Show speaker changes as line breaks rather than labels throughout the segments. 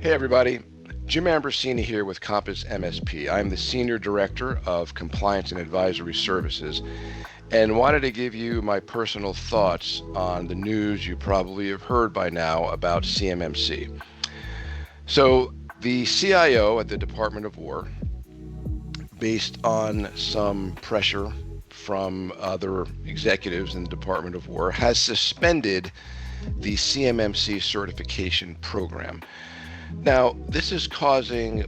Hey everybody, Jim Ambrosini here with Compass MSP. I'm the Senior Director of Compliance and Advisory Services and wanted to give you my personal thoughts on the news you probably have heard by now about CMMC. So the CIO at the Department of War, based on some pressure from other executives in the Department of War, has suspended the CMMC certification program. Now, this is causing,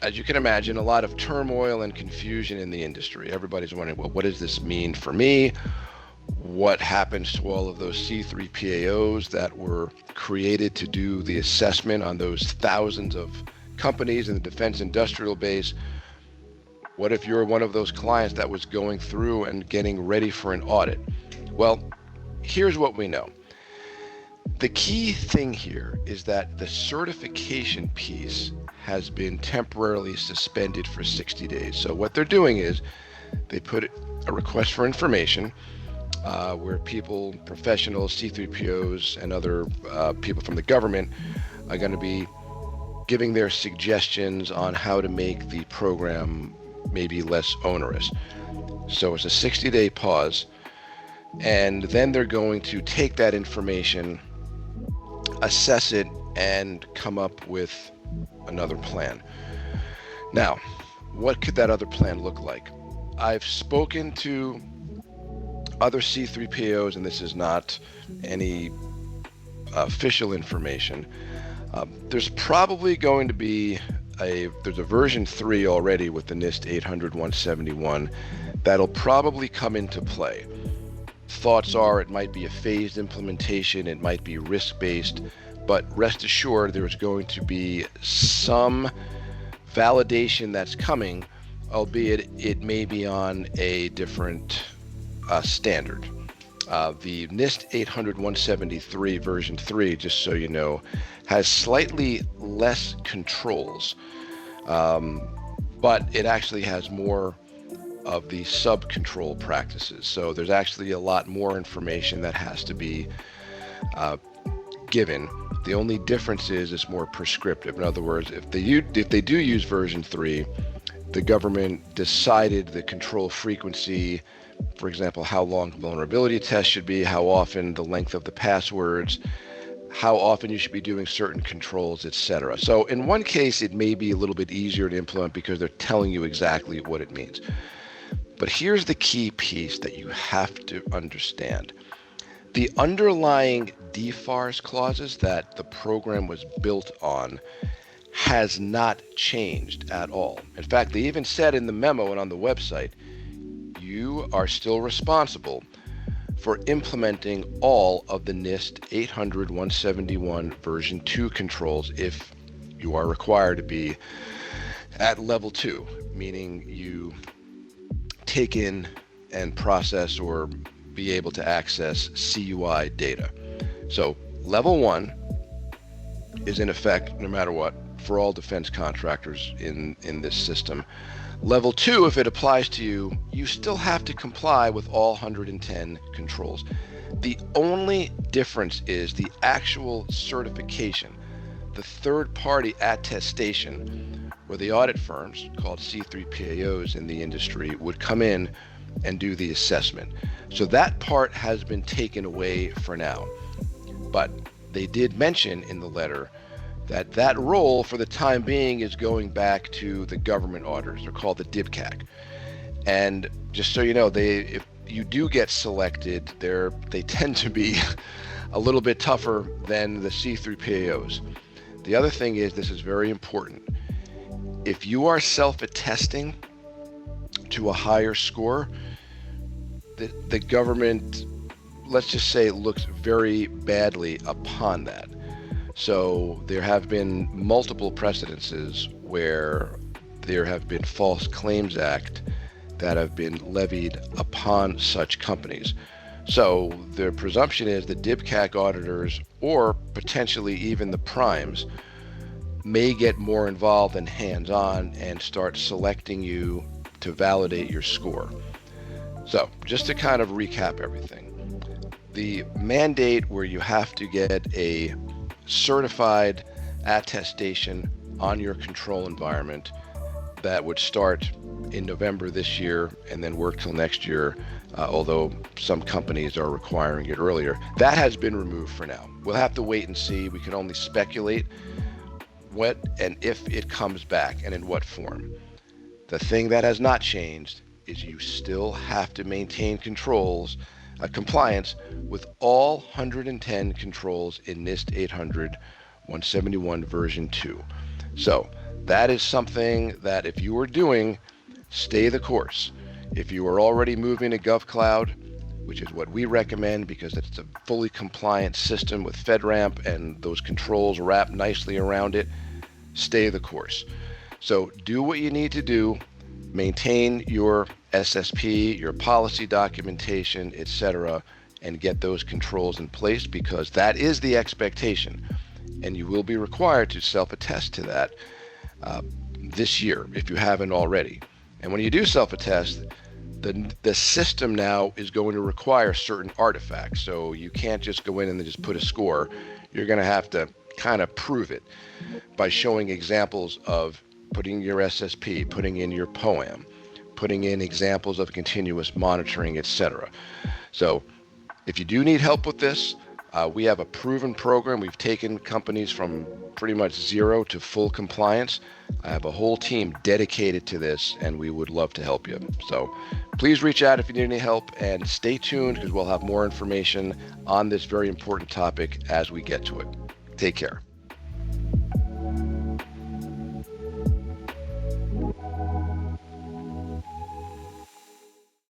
as you can imagine, a lot of turmoil and confusion in the industry. Everybody's wondering, well, what does this mean for me? What happens to all of those C3PAOs that were created to do the assessment on those thousands of companies in the defense industrial base? What if you're one of those clients that was going through and getting ready for an audit? Well, here's what we know. The key thing here is that the certification piece has been temporarily suspended for 60 days. So what they're doing is they put a request for information where people, professionals, C3POs, and other people from the government are going to be giving their suggestions on how to make the program maybe less onerous. So it's a 60-day pause, and then they're going to take that information, assess it, and come up with another plan. Now, what could that other plan look like? I've spoken to other C3POs, and this is not any official information. There's probably going to be there's a version 3 already with the NIST 800-171 that'll probably come into play. Thoughts are it might be a phased implementation, it might be risk-based, but rest assured there's going to be some validation that's coming, albeit it may be on a different standard. The NIST 800-173 version 3, just so you know, has slightly less controls, but it actually has more of the sub-control practices. So there's actually a lot more information that has to be given. The only difference is it's more prescriptive. In other words, if they do use version 3, the government decided the control frequency, for example, how long vulnerability tests should be, how often, the length of the passwords, how often you should be doing certain controls, etc. So in one case, it may be a little bit easier to implement because they're telling you exactly what it means. But here's the key piece that you have to understand. The underlying DFARS clauses that the program was built on has not changed at all. In fact, they even said in the memo and on the website, you are still responsible for implementing all of the NIST 800-171 version 2 controls if you are required to be at level 2, meaning you take in and process or be able to access CUI data. So level 1 is in effect no matter what for all defense contractors in this system. Level 2, if it applies to you, you still have to comply with all 110 controls. The only difference is the actual certification, the third-party attestation, where the audit firms, called C3PAOs in the industry, would come in and do the assessment. So that part has been taken away for now. But they did mention in the letter that that role for the time being is going back to the government auditors. They're called the DIBCAC. And just so you know, if you do get selected, they tend to be a little bit tougher than the C3PAOs. The other thing is, this is very important. If you are self-attesting to a higher score, the government, let's just say, looks very badly upon that. So there have been multiple precedences where there have been false claims act that have been levied upon such companies. So the presumption is the DIBCAC auditors, or potentially even the primes, may get more involved and hands-on and start selecting you to validate your score. So just to kind of recap everything, the mandate where you have to get a certified attestation on your control environment that would start in November this year and then work till next year, although some companies are requiring it earlier. That has been removed for now. We'll have to wait and see. We can only speculate what and if it comes back and in what form. The thing that has not changed is you still have to maintain compliance with all 110 controls in NIST 800-171 version 2. So that is something that if you are doing, stay the course. If you are already moving to GovCloud, which is what we recommend because it's a fully compliant system with FedRAMP and those controls wrap nicely around it, stay the course. So do what you need to do, maintain your SSP, your policy documentation, etc., and get those controls in place because that is the expectation. And you will be required to self-attest to that this year if you haven't already. And when you do self-attest, the system now is going to require certain artifacts. So you can't just go in and just put a score. You're going to have to kind of prove it by showing examples of putting your SSP, putting in your POAM, putting in examples of continuous monitoring, etc. So if you do need help with this, we have a proven program. We've taken companies from pretty much zero to full compliance. I have a whole team dedicated to this, and we would love to help you. So please reach out if you need any help, and stay tuned because we'll have more information on this very important topic as we get to it. Take care.